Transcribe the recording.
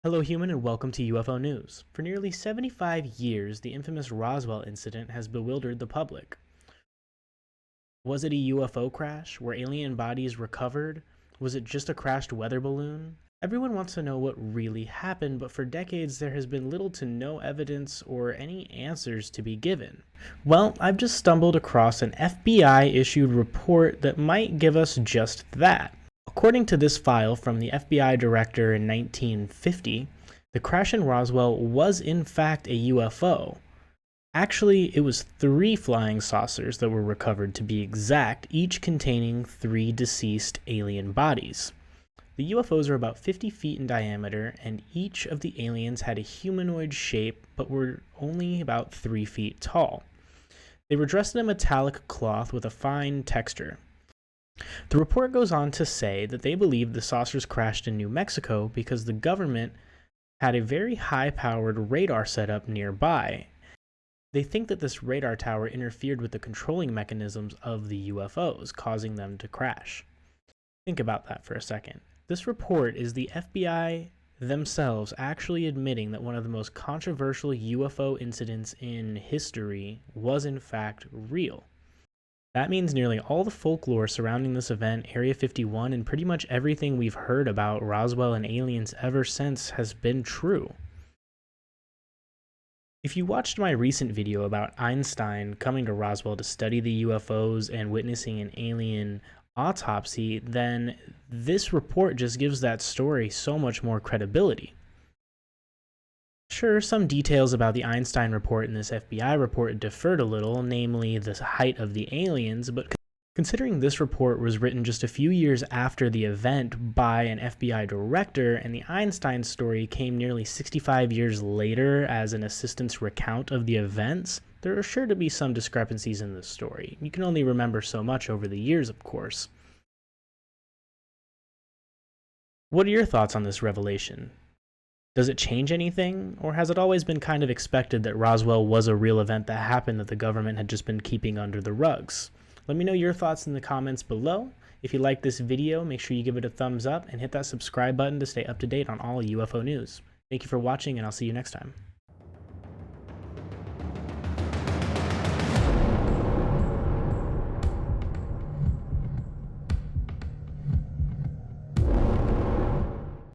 Hello human and welcome to UFO News. For nearly 75 years, the infamous Roswell incident has bewildered the public. Was it a UFO crash? Were alien bodies recovered? Was it just a crashed weather balloon? Everyone wants to know what really happened, but for decades there has been little to no evidence or any answers to be given. Well, I've just stumbled across an FBI issued report that might give us just that. According to this file from the FBI director in 1950, the crash in Roswell was in fact a UFO. Actually, it was 3 flying saucers that were recovered to be exact, each containing 3 deceased alien bodies. The UFOs are about 50 feet in diameter, and each of the aliens had a humanoid shape but were only about 3 feet tall. They were dressed in a metallic cloth with a fine texture. The report goes on to say that they believe the saucers crashed in New Mexico because the government had a very high-powered radar setup nearby. They think that this radar tower interfered with the controlling mechanisms of the UFOs, causing them to crash. Think about that for a second. This report is the FBI themselves actually admitting that one of the most controversial UFO incidents in history was in fact real. That means nearly all the folklore surrounding this event, Area 51, and pretty much everything we've heard about Roswell and aliens ever since has been true. If you watched my recent video about Einstein coming to Roswell to study the UFOs and witnessing an alien autopsy, then this report just gives that story so much more credibility. Sure, some details about the Einstein report and this FBI report differed a little, namely the height of the aliens, but considering this report was written just a few years after the event by an FBI director, and the Einstein story came nearly 65 years later as an assistant's recount of the events, there are sure to be some discrepancies in this story. You can only remember so much over the years, of course. What are your thoughts on this revelation? Does it change anything, or has it always been kind of expected that Roswell was a real event that happened that the government had just been keeping under the rugs? Let me know your thoughts in the comments below. If you like this video, make sure you give it a thumbs up and hit that subscribe button to stay up to date on all UFO news. Thank you for watching, and I'll see you next time.